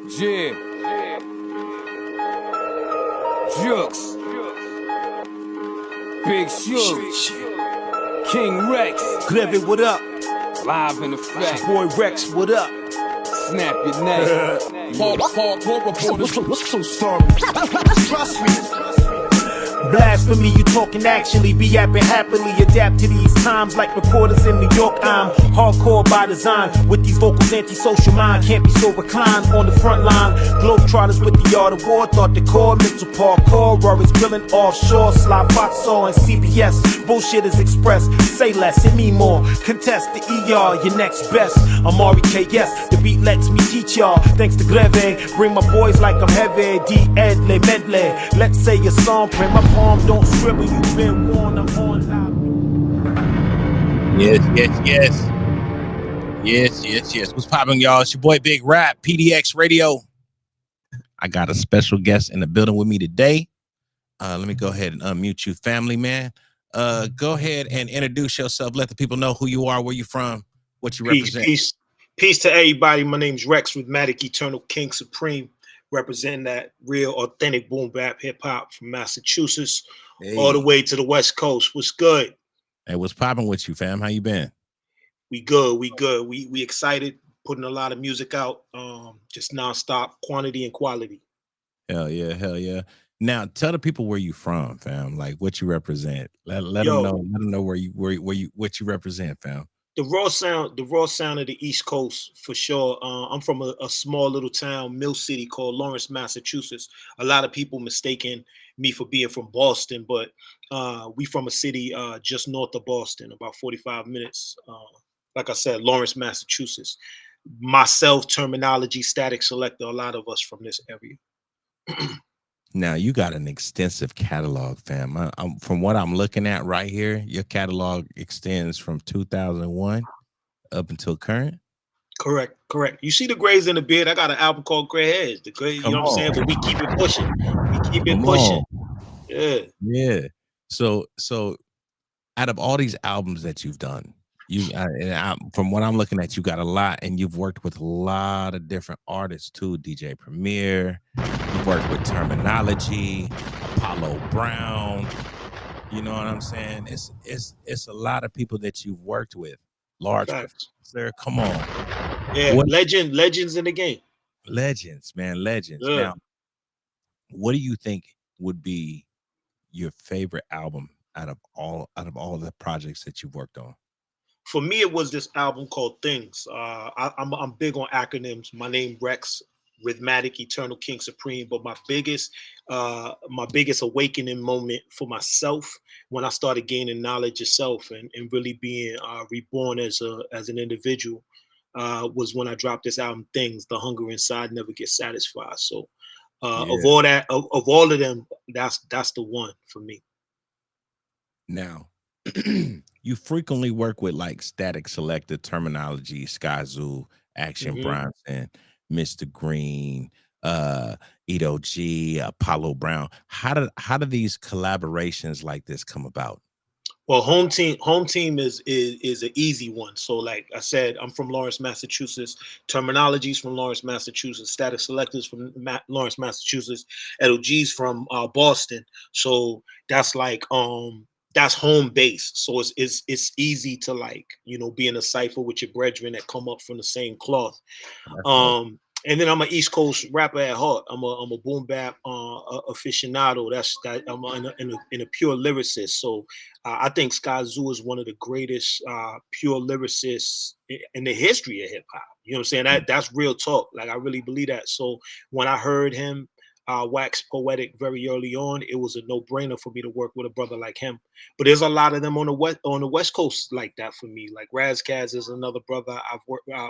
Yeah. Jukes. Big Shoot. King Rex. Glevin, what up? Live in effect. Boy Rex, what up? Snap your neck. What's so sorry? Trust me. Blasphemy, you talking actually, be yapping happily, adapt to these times like reporters in New York. I'm hardcore by design, with these vocals antisocial mind, can't be so reclined on the front line. Globetrotters with the art of war, thought the core, mental parkour, Rory's grilling offshore, Sly Foxall and CBS, bullshit is expressed, say less and me more, contest the ER, your next best. I'm REKS, the beat lets me teach y'all, thanks to Glevin, bring my boys like I'm heavy, D-Ed, Le Medley, let's say a song, print my palm, don't scribble, you've been warned, I'm on Yes. What's popping, y'all? It's your boy Big Rap, PDX Radio. I got a special guest in the building with me today. Let me go ahead and unmute you, family man. Go ahead and introduce yourself. Let the people know who you are, where you from, what you represent. Peace to everybody. My name's Rex, Rhythmatic Eternal King Supreme, representing that real authentic boom bap hip hop from Massachusetts all the way to the West Coast. What's good? Hey, what's popping with you, fam? How you been? We good. We excited, putting a lot of music out, just nonstop, quantity and quality. Hell yeah. Now tell the people where you from, fam. Like what you represent. Let them know. Let them know what you represent, fam. The raw sound of the East Coast for sure. I'm from a small little town, Mill City, called Lawrence, Massachusetts. A lot of people mistaken me for being from Boston, but we from a city just north of Boston, about 45 minutes. Like I said, Lawrence, Massachusetts. Myself, Termanology, Statik Selektah, a lot of us from this area. Now you got an extensive catalog, fam. From what I'm looking at right here, your catalog extends from 2001 up until current. Correct. You see the grays in the beard. I got an album called Gray Hairs. The gray, you know what I'm saying? But we keep it pushing. Yeah. So out of all these albums that you've done, from what I'm looking at, you got a lot, and you've worked with a lot of different artists too. DJ Premier, you've worked with Termanology, Apollo Brown. You know what I'm saying? It's a lot of people that you've worked with. Large, sir. Come on. Yeah, legends in the game. Legends, man, legends. Yeah. Now, what do you think would be your favorite album out of all the projects that you've worked on? For me, it was this album called Things. I'm big on acronyms. My name Rex, Rhythmatic Eternal King Supreme. But my biggest awakening moment for myself when I started gaining knowledge of self and really being reborn as an individual was when I dropped this album Things. The hunger inside never gets satisfied. So of all of them, that's the one for me. Now, you frequently work with like Statik Selektah, Termanology, Skyzoo, Action Bronson, Mr. Green, Edo G, Apollo Brown. How do these collaborations like this come about? Well, home team is an easy one. So like I said, I'm from Lawrence, Massachusetts. Termanology's from Lawrence, Massachusetts. Statik Selektah's from Lawrence, Massachusetts. Edo G's from Boston. So that's like that's home base. So it's easy to, like, you know, be in a cipher with your brethren that come up from the same cloth. And then I'm an East Coast rapper at heart. I'm a boom bap aficionado. I'm in a pure lyricist. So I think Skyzoo is one of the greatest pure lyricists in the history of hip hop. You know what I'm saying? That's real talk. Like, I really believe that. So when I heard him wax poetic very early on, it was a no-brainer for me to work with a brother like him. But there's a lot of them on the West Coast like that for me. Like Razkaz is another brother I've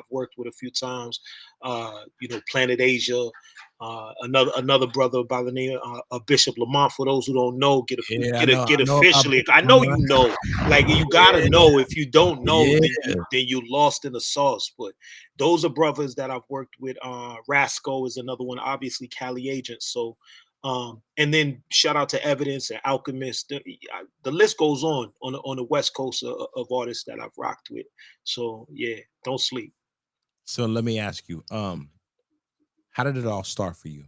worked with a few times. You know, Planet Asia, another brother by the name of Bishop Lamont. For those who don't know, get officially. I know you know. Like, you gotta know. If you don't know, then you lost in the sauce. But those are brothers that I've worked with. Rasco is another one, obviously Cali Agents. So, and then shout out to Evidence and Alchemist. The list goes on the West Coast of artists that I've rocked with. So yeah, don't sleep. So let me ask you, How did it all start for you?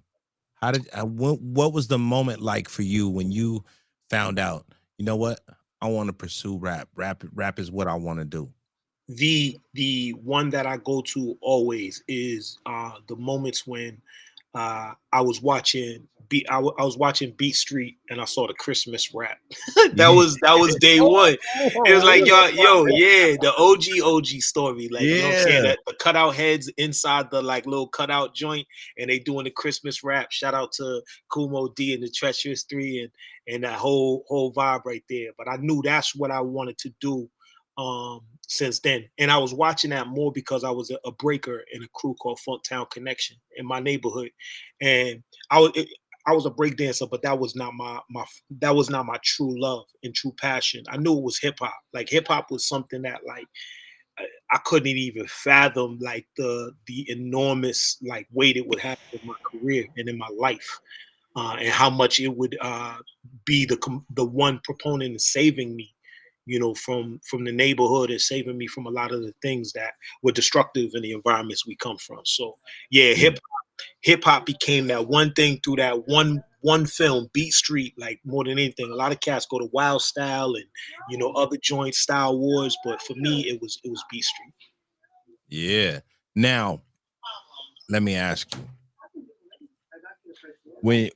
How did what was the moment like for you when you found out, you know what? I want to pursue rap. Rap is what I want to do. The one that I go to always is the moments when I was watching I was watching Beat Street and I saw the Christmas rap. that was day one. It was like yeah, the OG story. Like, you know what I'm saying? Yeah. That the cutout heads inside the like little cutout joint, and they doing the Christmas rap. Shout out to Kumo D and the Treacherous Three and that whole vibe right there. But I knew that's what I wanted to do since then. And I was watching that more because I was a breaker in a crew called Funktown Connection in my neighborhood. And I was a break dancer, but that was not my true love and true passion. I knew it was hip hop. Like hip hop was something that like I couldn't even fathom like the enormous like weight it would have in my career and in my life. And how much it would be the one proponent in saving me, you know, from the neighborhood and saving me from a lot of the things that were destructive in the environments we come from. So yeah, hip hop became that one thing through that one film, Beat Street, like more than anything. A lot of cats go to Wild Style and, you know, other joint Style Wars, but for me it was Beat Street. Yeah. Now, let me ask you. When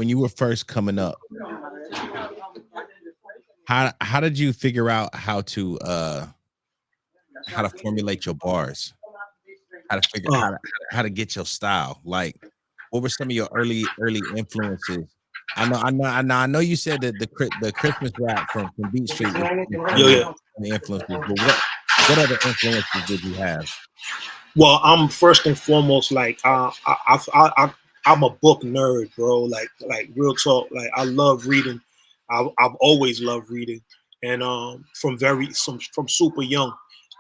you were first coming up, how did you figure out how to formulate your bars? How to figure how to get your style? Like, what were some of your early influences? I know you said that the Christmas rap from Beat Street was Yeah. the influences, but what other influences did you have? Well, I'm first and foremost like I'm a book nerd, bro. Like real talk. Like I love reading. I've always loved reading, and from super young.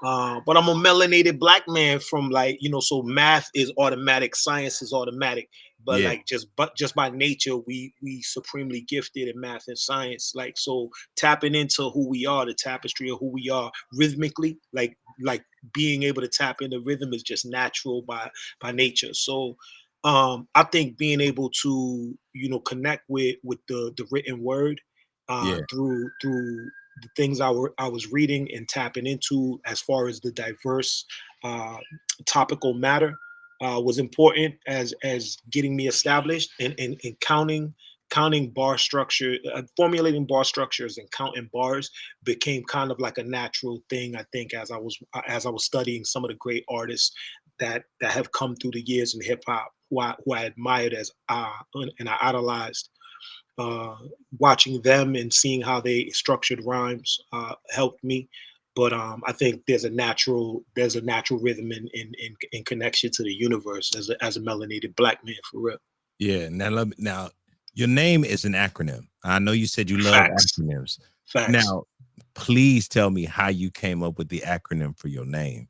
But I'm a melanated black man from like, you know, so math is automatic, science is automatic. But Yeah. like just by nature, we supremely gifted in math and science. Like so tapping into who we are, the tapestry of who we are rhythmically, like being able to tap into rhythm is just natural by nature. So I think being able to, you know, connect with the written word Yeah. through the things I was reading and tapping into as far as the diverse uh, topical matter was important as getting me established and counting bar structure, formulating bar structures and counting bars became kind of like a natural thing. I think as I was studying some of the great artists that have come through the years in hip hop, who I admired as and I idolized. Watching them and seeing how they structured rhymes helped me. But I think there's a natural rhythm in connection to the universe as a melanated black man for real. Yeah. Now your name is an acronym. I know you said you love Facts. acronyms. Facts. Now, please tell me how you came up with the acronym for your name.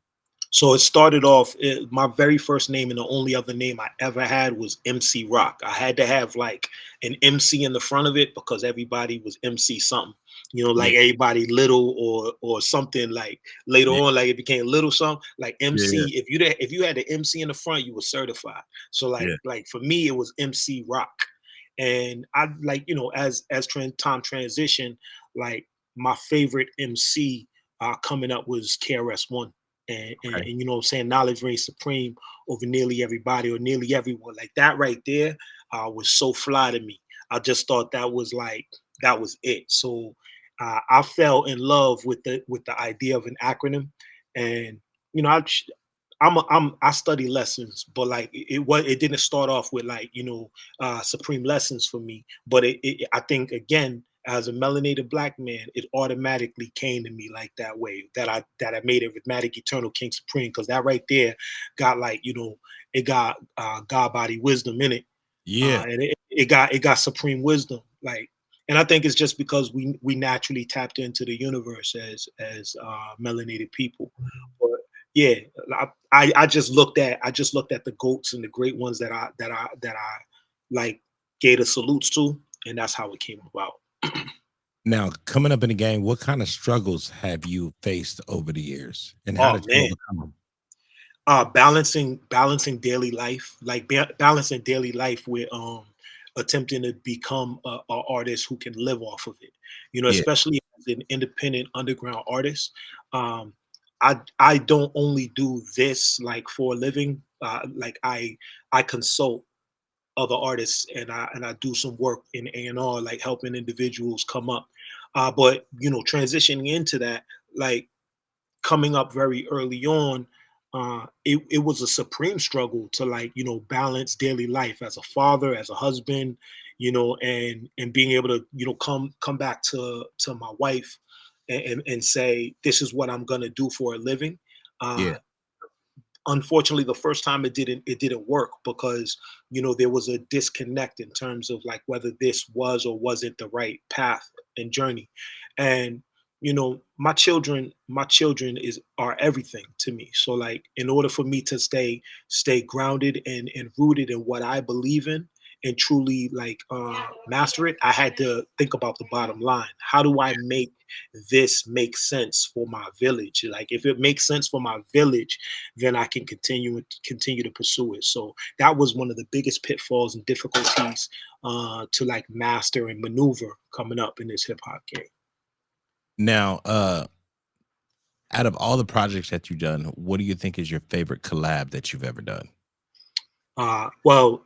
So it started off, my very first name and the only other name I ever had was MC Rock. I had to have like an MC in the front of it because everybody was MC something, you know, like everybody little or something like later on, like it became little something like MC. Yeah. If you had the MC in the front, you were certified. So like for me, it was MC Rock. And I like, you know, as time transition, like my favorite MC coming up was KRS-One. And you know what I'm saying, knowledge reigns supreme over nearly everybody or nearly everyone. Like that right there was so fly to me. I just thought that was it. So I fell in love with the idea of an acronym. And you know, I study lessons, but like it didn't start off with like, you know, supreme lessons for me. But I think again, as a melanated black man, it automatically came to me like that way that I made arithmetic eternal king supreme, because that right there got like, you know, it got God body wisdom in it. Yeah. And it got supreme wisdom. Like, and I think it's just because we naturally tapped into the universe as melanated people. But yeah, I just looked at the goats and the great ones that I like gave the salutes to, and that's how it came about. Now, coming up in the game, what kind of struggles have you faced over the years, and how Oh did you man, overcome them? Balancing daily life, like balancing daily life with attempting to become a artist who can live off of it. You know, Yeah, especially as an independent underground artist. Um, I don't only do this like for a living. Like I consult other artists, and I do some work in A&R, like helping individuals come up. But you know, transitioning into that, like coming up very early on, it was a supreme struggle to, like, you know, balance daily life as a father, as a husband, you know, and being able to, you know, come back to my wife and say, this is what I'm gonna do for a living. yeah, Uh, Unfortunately, the first time it didn't work because, you know, there was a disconnect in terms of like whether this was or wasn't the right path and journey. And you know, my children are everything to me. So like, in order for me to stay grounded and rooted in what I believe in and truly like master it, I had to think about the bottom line. How do I make this make sense for my village? Like, if it makes sense for my village, then I can continue to pursue it. So that was one of the biggest pitfalls and difficulties to like master and maneuver coming up in this hip hop game. now out of all the projects that you've done, what do you think is your favorite collab that you've ever done? Well,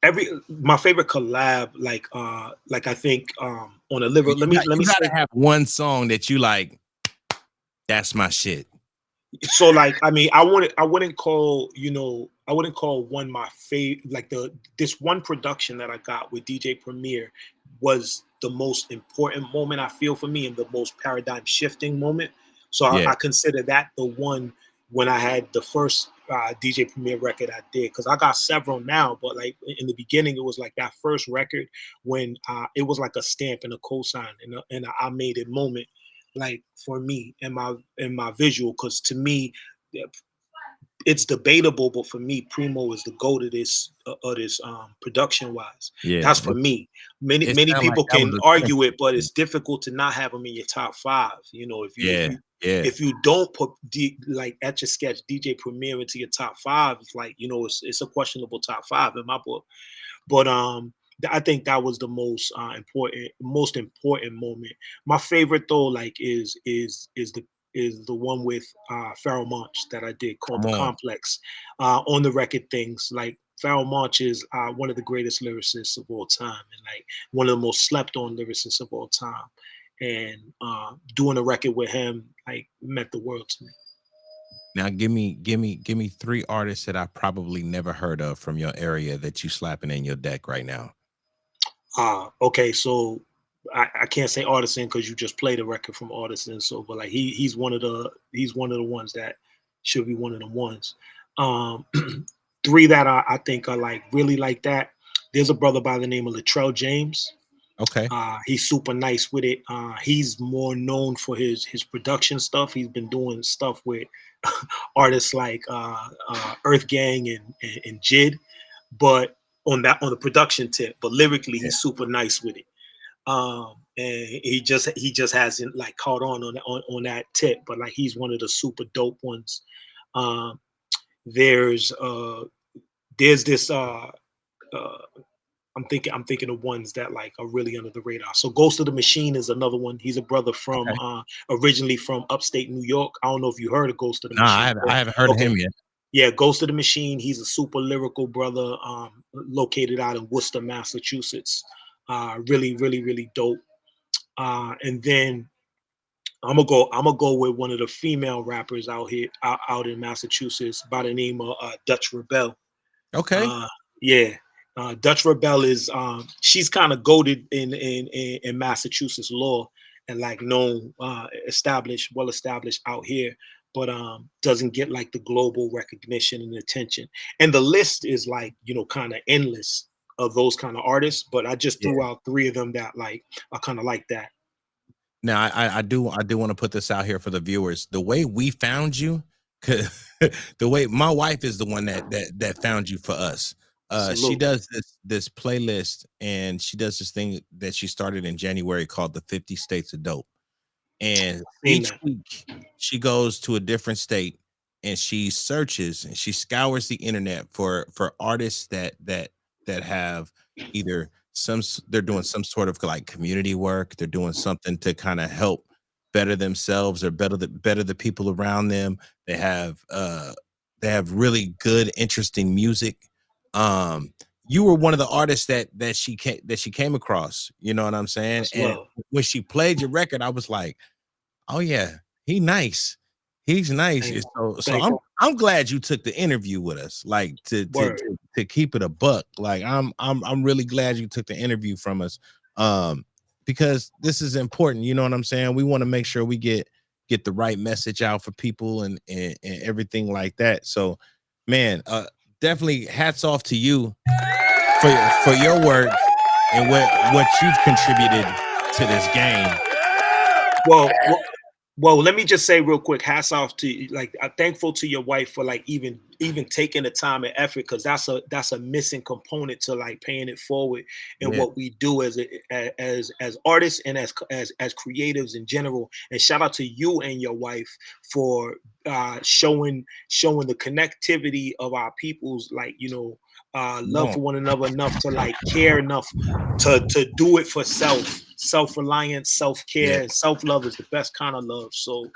every my favorite collab, like I think on a liver. Let me You gotta say. have one song that you like, that's my shit. So like, I mean, I wouldn't call one my favorite. Like, this one production that I got with DJ Premier was the most important moment, I feel, for me, and the most paradigm shifting moment. So Yeah, I consider that the one when I had the first DJ Premier record I did, because I got several now, but like in the beginning it was like that first record when it was like a stamp and a cosign and I made it moment, like, for me and my visual. Because to me, yeah, it's debatable, but for me, Primo is the goat of this production wise. yeah. That's for me. Many It many sound like people that was can a argue it, but transition. it's difficult to not have them in your top five. You know, if you if Yeah, you yeah. if you don't put like at your sketch DJ Premier into your top five, it's like, you know, it's a questionable top five in my book. But I think that was the most important moment. My favorite though, like, is the one with Pharoahe Monch that I did, called Come The on. Complex. On the record things, like, Pharoahe Monch is one of the greatest lyricists of all time, and like one of the most slept on lyricists of all time. And doing a record with him like meant the world to me. Now give me three artists that I probably never heard of from your area that you slapping in your deck right now. Okay, so I can't say Artisin because you just played a record from Artisin. So, but like, he's one of the ones that should be one of the ones. Um, three that I think are like really like that. There's a brother by the name of Latrell James. Okay. He's super nice with it. He's more known for his production stuff. He's been doing stuff with artists like Earth Gang and Jid, but on the production tip. But lyrically, Yeah. he's super nice with it. And he just hasn't like caught on that tip. But like, he's one of the super dope ones. Um, there's this uh I'm thinking of ones that like are really under the radar. So Ghost of the Machine is another one. He's a brother from Okay. originally from upstate New York. I don't know if you heard of Ghost of the No, I Machine. haven't I haven't heard of Okay. him yet. Yeah, Ghost of the Machine. He's a super lyrical brother, located out in Worcester, Massachusetts. Really, really, really dope. And then I'm gonna go with one of the female rappers out here, out in Massachusetts, by the name of Dutch Rebel. Okay. Uh, yeah, Dutch Rebel is she's kind of goaded in Massachusetts law, and like known, well established out here, but doesn't get like the global recognition and attention. And the list is like, you know, kind of endless of those kind of artists. But I just Yeah. threw out three of them that like I kind of like that. Now I do want to put this out here for the viewers. The way we found you, 'cause the way my wife is the one that found you for us. She Salute. does this playlist, and she does this thing that she started in January called the 50 States of Dope. And Seen each that. week she goes to a different state and she searches and she scours the internet for artists that have either they're doing some sort of like community work, they're doing something to kind of help better themselves or better the people around them. They have really good, interesting music. You were one of the artists that she came across, you know what I'm saying? That's And love. when she played your record, I was like, oh yeah, he nice. He's nice. Thank, So thank I'm glad you took the interview with us, like word. to keep it a buck. Like I'm really glad you took the interview from us, because this is important. You know what I'm saying? We want to make sure we get the right message out for people and everything like that. So, man, definitely hats off to you for your work and what you've contributed to this game. Well, let me just say real quick, hats off to you. Like, I'm thankful to your wife for like even taking the time and effort, because that's a missing component to like paying it forward in Yeah. what we do as artists and as creatives in general. And shout out to you and your wife for showing the connectivity of our people's, like, love for one another enough to like care enough to do it for self-reliance, self-care, and self-love is the best kind of love. So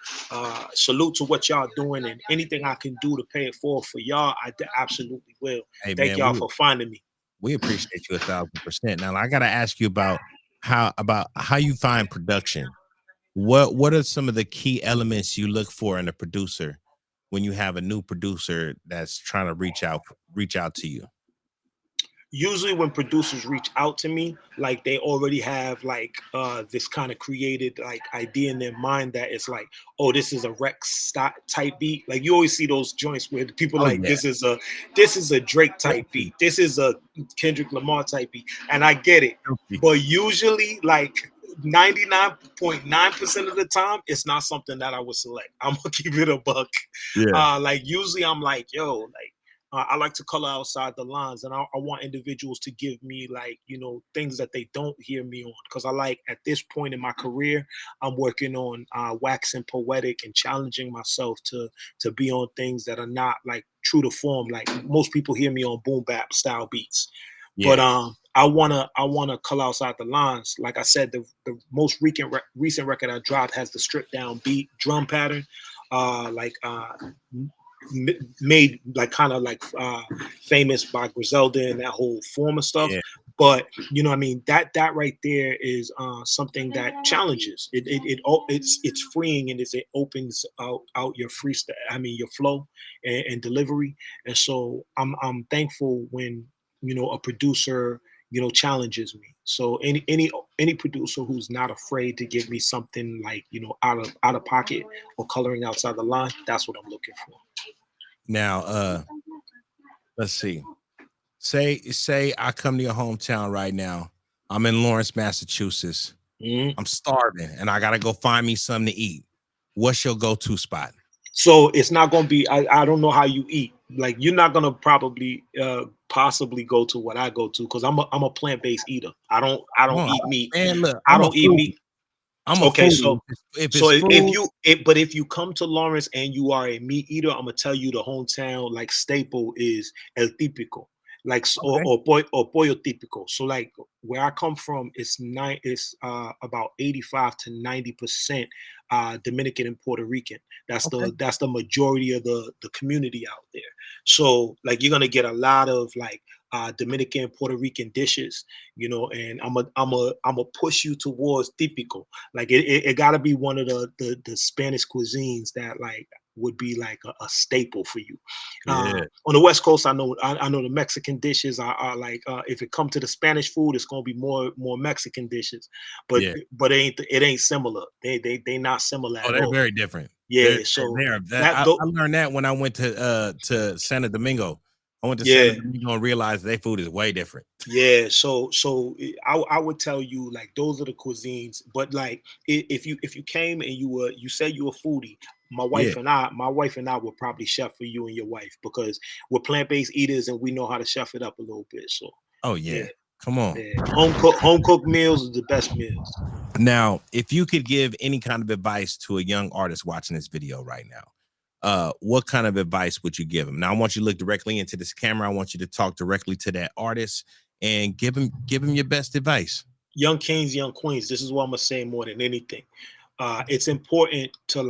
salute to what y'all doing, and anything I can do to pay it forward for y'all, I absolutely will. Hey, Thank man, y'all for finding me. we appreciate you 1,000%. Now I gotta ask you about how you find production. What are some of the key elements you look for in a producer when you have a new producer that's trying to reach out to you? Usually when producers reach out to me, like they already have like this kind of created like idea in their mind that it's like, oh, this is a REKS type beat. Like you always see those joints where people Oh like, yeah. this is a Drake type beat, this is a Kendrick Lamar type beat, and I get it. But usually like 99.9% of the time, it's not something that I would select. I'm gonna keep it a buck. Yeah. Like usually I'm like, yo, like I like to color outside the lines, and I want individuals to give me like, things that they don't hear me on. Because I like, at this point in my career, I'm working on waxing poetic and challenging myself to be on things that are not like true to form. Like most people hear me on boom bap style beats, but I wanna color outside the lines. Like I said, the most recent record I dropped has the stripped down beat drum pattern, made like kind of like famous by Griselda and that whole form of stuff. Yeah. But what I mean, that right there is something that challenges it's freeing, and it opens out your freestyle, your flow and delivery. And so I'm thankful when a producer challenges me. So any producer who's not afraid to give me something like out of pocket or coloring outside the line, that's what I'm looking for. Now, let's see. Say I come to your hometown right now. I'm in Lawrence, Massachusetts. Mm-hmm. I'm starving and I gotta go find me something to eat. What's your go-to spot? So it's not gonna be. I don't know how you eat. Like you're not gonna probably possibly go to what I go to, because I'm a plant-based eater. I don't eat meat. Man, look, I don't eat meat. I'm a okay, foodie. so if you come to Lawrence and you are a meat eater, I'm gonna tell you the hometown like staple is el típico, like or pollo típico. So like where I come from, it's about 85 to 90% Dominican and Puerto Rican. That's the majority of the community out there. So like you're gonna get a lot of like Dominican, Puerto Rican dishes, and I'm a push you towards típico. Like it got to be one of the Spanish cuisines that like would be like a staple for you. On the West Coast, I know the Mexican dishes are like if it come to the Spanish food, it's gonna be more Mexican dishes, but it ain't similar. They not similar. Oh, they're very different. Yeah, I learned that when I went to Santo Domingo. I went to Santo Domingo and realized their food is way different. Yeah, so I would tell you like those are the cuisines, but like if you came and you said you were foodie, my wife and I would probably chef for you and your wife, because we're plant-based eaters and we know how to chef it up a little bit. So come on, home cooked meals is the best meals. Now, if you could give any kind of advice to a young artist watching this video right now, what kind of advice would you give them? Now, I want you to look directly into this camera. I want you to talk directly to that artist and give him your best advice. Young kings, young queens. This is what I'm gonna say more than anything. It's important to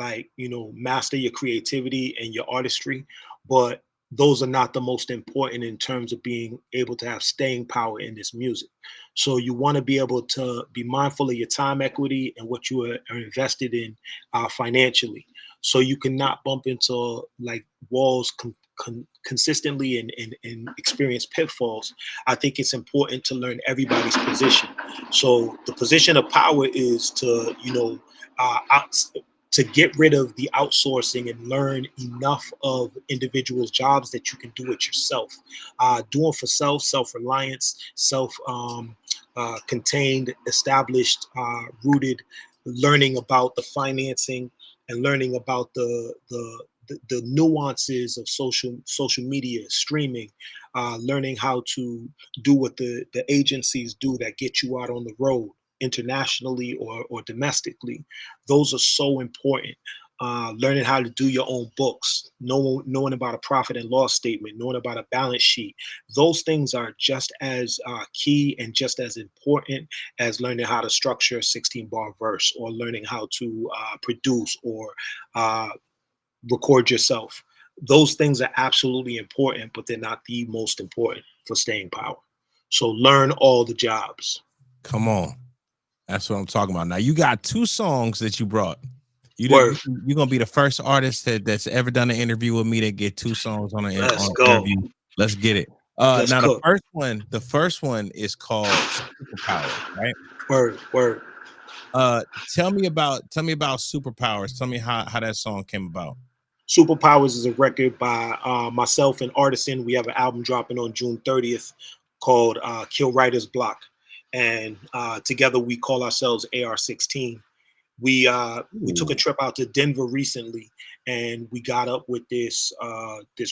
master your creativity and your artistry, but those are not the most important in terms of being able to have staying power in this music. So you want to be able to be mindful of your time equity and what you are invested in financially. So you cannot bump into walls consistently and experience pitfalls. I think it's important to learn everybody's position. So the position of power is to, to get rid of the outsourcing and learn enough of individuals' jobs that you can do it yourself. Doing for self-reliance, contained, established, rooted, learning about the financing and learning about the nuances of social media, streaming, learning how to do what the agencies do that get you out on the road internationally or domestically. Those are so important. Learning how to do your own books, knowing about a profit and loss statement, knowing about a balance sheet. Those things are just as key and just as important as learning how to structure a 16-bar verse or learning how to produce or record yourself. Those things are absolutely important, but they're not the most important for staying power. So learn all the jobs. Come on. That's what I'm talking about. Now, you got 2 songs that you brought. You're going to be the first artist that's ever done an interview with me that get 2 songs on an interview. Let's get it. Now, cook. The first one is called Superpowers, right? Word. Tell me about Superpowers. Tell me how that song came about. Superpowers is a record by myself and Artisin. We have an album dropping on June 30th called Kill Writer's Block. And together we call ourselves AR-16. We took a trip out to Denver recently, and we got up with this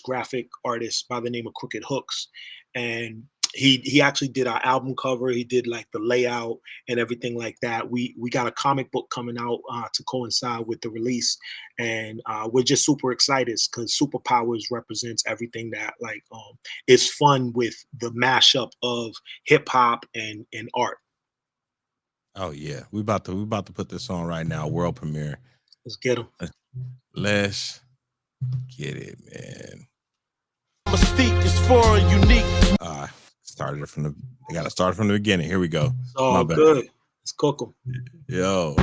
graphic artist by the name of Crooked Hooks, and he actually did our album cover. He did the layout and everything like that. We got a comic book coming out to coincide with the release, and we're just super excited because Superpowers represents everything that is fun with the mashup of hip hop and art. Oh yeah, we about to put this on right now. World premiere. Let's get them. Let's get it, man. Mystique is foreign, unique. Started from the. I gotta start from the beginning. Here we go. Oh, good. Let's cook them. Yo.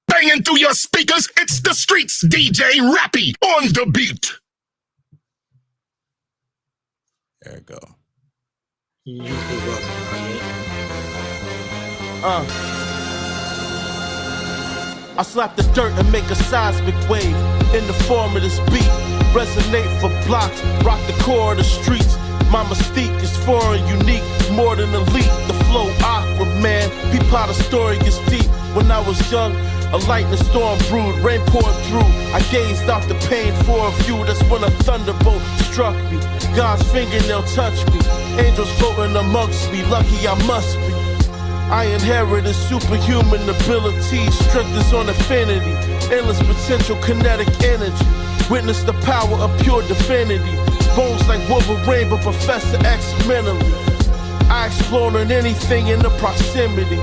Banging through your speakers, it's the streets. DJ Rappy on the beat. There we go. I slap the dirt and make a seismic wave in the form of this beat. Resonate for blocks, rock the core of the streets. My mystique is foreign, unique, more than elite. The flow awkward, man. Peep how the story gets deep. When I was young, a lightning storm brewed, rain poured through. I gazed out the pain for a view. That's when a thunderbolt struck me. God's fingernail touched me. Angels floating amongst me. Lucky I must be. I inherited superhuman abilities. Strength is on affinity. Endless potential, kinetic energy. Witness the power of pure divinity. Bones like Wolverine, but Professor X mentally. I explore in anything in the proximity.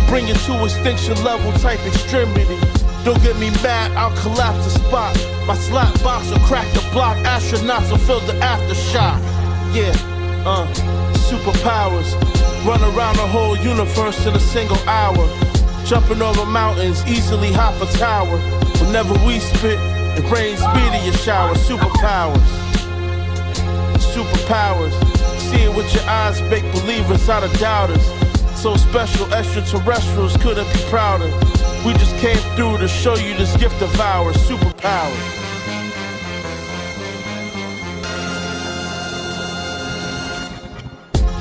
Bring it to extinction level type extremity. Don't get me mad, I'll collapse the spot. My slap box will crack the block. Astronauts will feel the aftershock. Yeah, superpowers. Run around the whole universe in a single hour. Jumping over mountains, easily hop a tower. Whenever we spit, it rains meteor showers. Superpowers. Superpowers. See it with your eyes, make believers out of doubters. So special, extraterrestrials couldn't be prouder. We just came through to show you this gift of ours. Superpowers.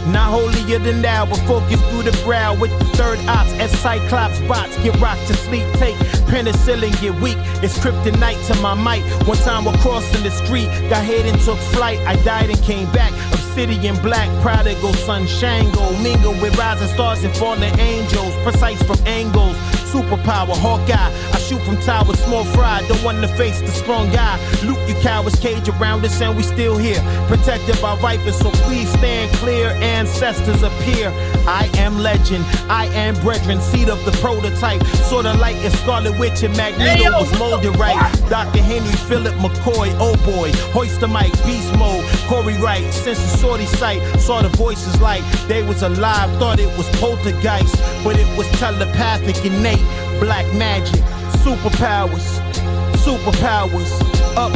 Not holier than thou, but focus through the brow with the third ops as Cyclops bots get rocked to sleep. Take penicillin, get weak. It's kryptonite to my might. One time we're crossing the street, got hit and took flight. I died and came back. Obsidian black, prodigal son Shango. Mingle with rising stars and fallen angels. Precise from angles. Superpower, Hawkeye. I shoot from tower, small fry. Don't want to face the strong guy. Loot your cowards, cage around us, and we still here. Protected by vipers, so please stand clear. Ancestors appear. I am legend, I am brethren, seed of the prototype. Sorta like if Scarlet Witch and Magneto was molded right. Dr. Henry Philip McCoy, oh boy. Hoist the mic, beast mode. Corey Wright, since the shorty sight. Saw the voices like they was alive. Thought it was poltergeist, but it was telepathic, innate. Black magic, superpowers. Superpowers, up,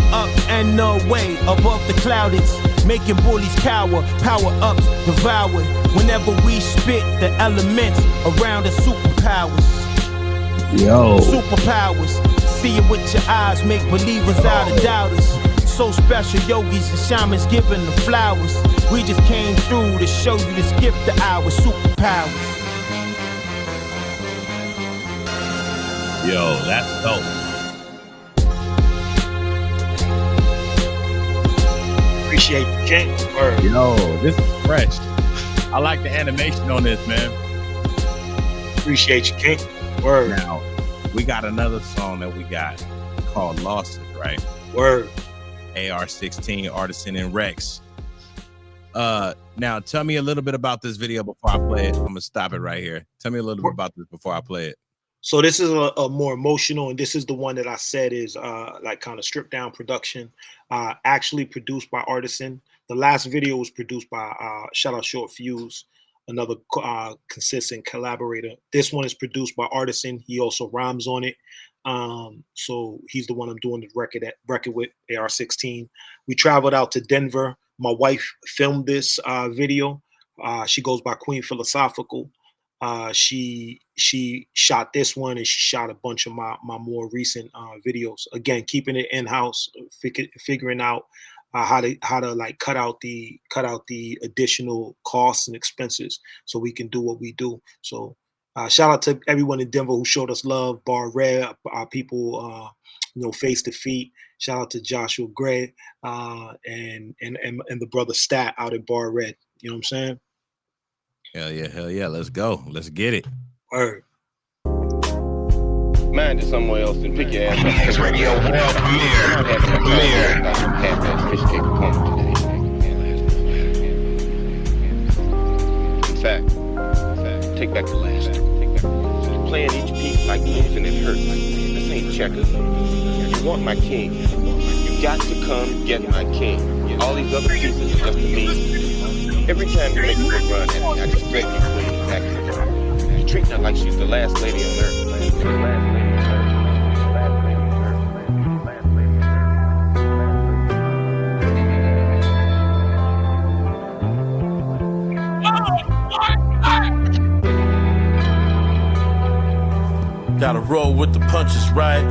and away. Above the cloudeds, making bullies cower. Power-ups, devoured. Whenever we spit, the elements around the superpowers. Yo. Superpowers, see it with your eyes. Make believers out of doubters. So special, yogis and shamans giving the flowers. We just came through to show you this gift of ours. Superpowers. Yo, that's dope. Appreciate you, King. Word. Yo, this is fresh. I like the animation on this, man. Appreciate you, King. Word. Now, we got another song that we got called Losses, right? Word. AR-16, Artisin, and REKS. Now, tell me a little bit about this video before I play it. I'm going to stop it right here. Tell me a little bit about this before I play it. So this is a more emotional, and this is the one that I said is like kind of stripped down production, actually produced by Artisin. The last video was produced by shout out Short Fuse, another consistent collaborator. This one is produced by Artisin. He also rhymes on it. So he's the one I'm doing the record with, AR-16. We traveled out to Denver. My wife filmed this video. She goes by Queen Philosophical. She shot this one, and she shot a bunch of my more recent videos. Again, keeping it in-house, figuring out how to like cut out the additional costs and expenses so we can do what we do. So shout out to everyone in Denver who showed us love. Bar Red, our people, Face to Feet. Shout out to Joshua Gray and the brother Stat out at Bar Red. You know what I'm saying? Hell yeah. Let's go. Let's get it. Word. Mind it somewhere else and pick your ass up. PDX Radio World Premiere. In fact, take back the last. Playing each piece like losing it hurt. This ain't checkers. You want my king. You got to come get my king. All these other pieces are just me. Every time you make a good run at me, I just threaten you queen back to the front. You treat her like she's the last lady on earth. Gotta roll with the punches, right?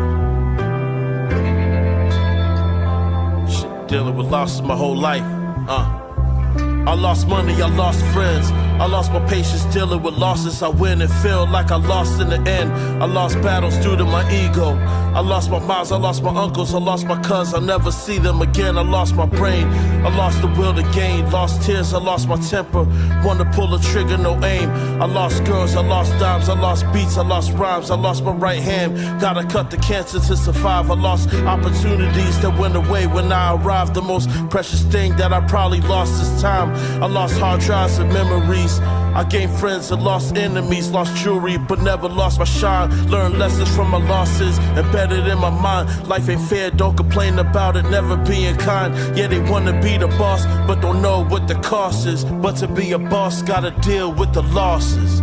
Shit, dealing with losses my whole life. I lost money, I lost friends. I lost my patience dealing with losses. I win and feel like I lost in the end. I lost battles due to my ego. I lost my moms, I lost my uncles, I lost my cousins. I'll never see them again. I lost my brain, I lost the will to gain. Lost tears, I lost my temper. Want to pull a trigger, no aim. I lost girls, I lost dimes, I lost beats, I lost rhymes. I lost my right hand, gotta cut the cancer to survive. I lost opportunities that went away when I arrived. The most precious thing that I probably lost is time. I lost hard drives and memories. I gained friends and lost enemies. Lost jewelry but never lost my shine. Learned lessons from my losses, embedded in my mind. Life ain't fair, don't complain about it, never being kind. Yeah, they wanna be the boss, but don't know what the cost is. But to be a boss, gotta deal with the losses.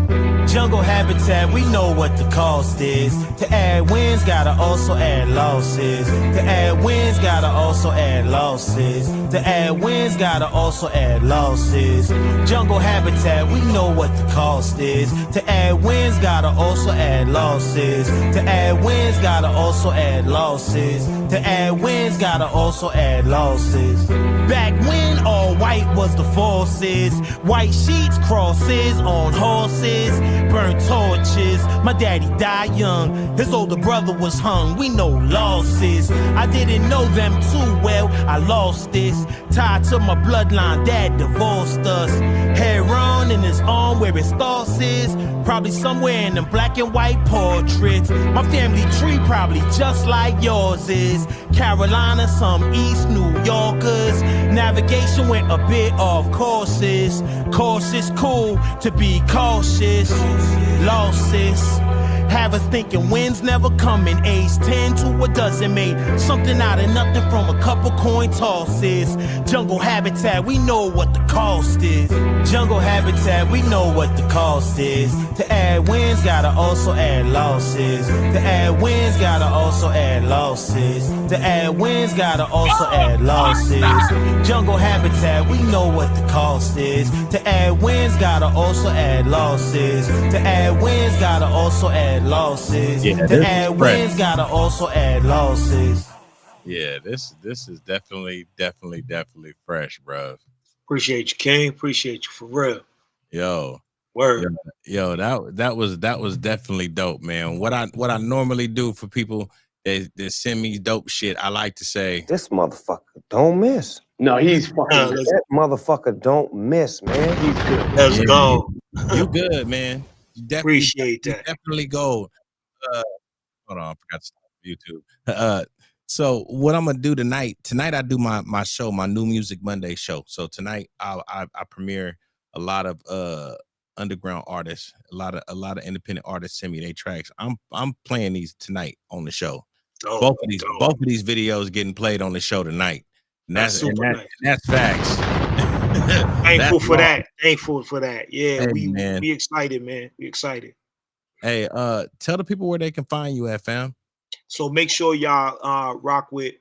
Jungle habitat, we know what the cost is. To add wins, gotta also add losses. To add wins, gotta also add losses. To add wins, gotta also add losses. Jungle habitat, we know what the cost is. To add wins, gotta also add losses. To add wins, gotta also add losses. To add wins, gotta also add losses. Back when all white was the forces. White sheets, crosses on horses, burnt torches. My daddy died young, his older brother was hung. We know losses. I didn't know them too well, I lost this. Tied to my bloodline, dad divorced us. Hair on in his arm where his thoughts is. Probably somewhere in them black and white portraits. My family tree probably just like yours is. Carolina, some East New Yorkers. Navigation went a bit off courses. Cautious, cool to be cautious. Losses have us thinking wins never coming. Age 10 to a dozen, made something out of nothing from a couple coin tosses. Jungle habitat, we know what the cost is. Jungle habitat, we know what the cost is. To add wins, gotta also add losses. To add wins, gotta also add losses. To add wins, gotta also add losses. Jungle habitat, we know what the cost is. To add wins, gotta also add losses. To add wins, gotta also add losses. Yeah, to add wins, gotta also add losses. Yeah, this is definitely fresh, bro. Appreciate you, King. Appreciate you for real. Yo, word. Yo, that was definitely dope, man. What I normally do for people that send me dope shit, I like to say, this motherfucker don't miss. No, he's fucking. That motherfucker don't miss, man. He's good. Let's go. You good, man. You definitely, Appreciate that. Definitely gold. Hold on, I forgot to stop YouTube. So what I'm gonna do tonight I do my show, my New Music Monday show. So tonight I premiere a lot of underground artists, a lot of independent artists send me their tracks. I'm playing these tonight on the show. Both of these videos getting played on the show tonight. And that's facts. Thankful for that. Thankful for that. Yeah, hey, we excited, man. We excited. Hey, tell the people where they can find you at, fam. So make sure y'all rock with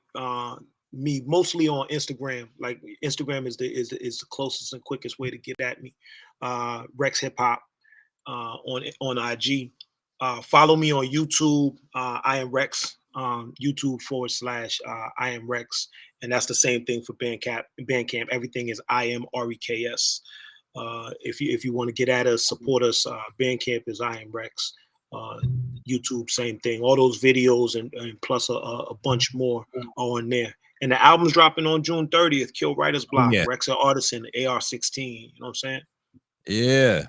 me mostly on Instagram. Like Instagram is the closest and quickest way to get at me. REKS Hip Hop on IG. Follow me on YouTube. I am REKS. YouTube / I am REKS, and that's the same thing for Bandcamp. Everything is I am REKS. If you want to get at us, support us. Bandcamp is I am REKS. YouTube, same thing. All those videos and plus a bunch more are on there. And the album's dropping on June 30th. Kill Writer's Block. Yeah. REKS and Artisin, AR-16. You know what I'm saying? Yeah.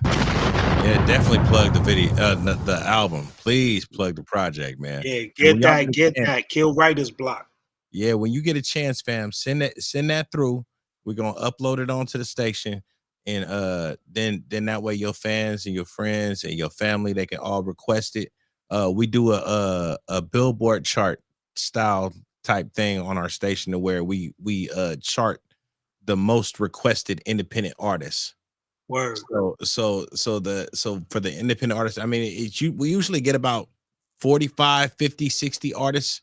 Yeah, definitely plug the video, the album. Please plug the project, man. Yeah, get that. Kill Writer's Block. Yeah, when you get a chance, fam, send that through. We're gonna upload it onto the station, and then that way your fans and your friends and your family, they can all request it. We do a Billboard chart style type thing on our station to where we chart the most requested independent artists. Word. So for the independent artists, I mean, we usually get about 45, 50, 60 artists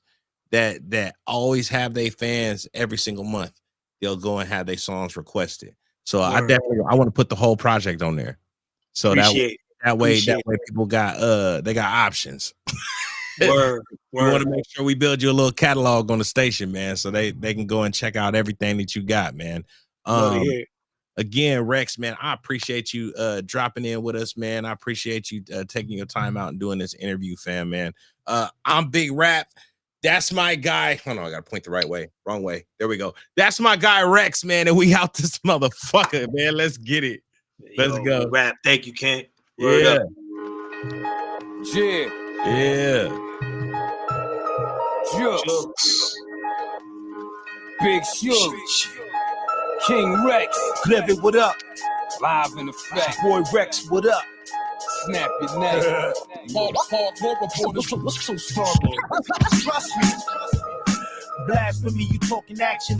that always have their fans every single month. They'll go and have their songs requested. So I want to put the whole project on there. So that way people got they got options. Word. We want to make sure we build you a little catalog on the station, man, so they can go and check out everything that you got, man. Again, REKS, man, I appreciate you dropping in with us, man. I appreciate you taking your time out and doing this interview, fam, man. I'm Big Rap. That's my guy. Hold on, I got to point the right way. Wrong way. There we go. That's my guy, REKS, man, and we out this motherfucker, man. Let's get it. Let's go. Rap. Thank you, Kent. Yeah. Yeah. Jokes. Big Shoes. King REKS. Clever, what up? Live in effect. Boy REKS, what up? Snap your neck. So strong. Trust me. Blasphemy, you talking action.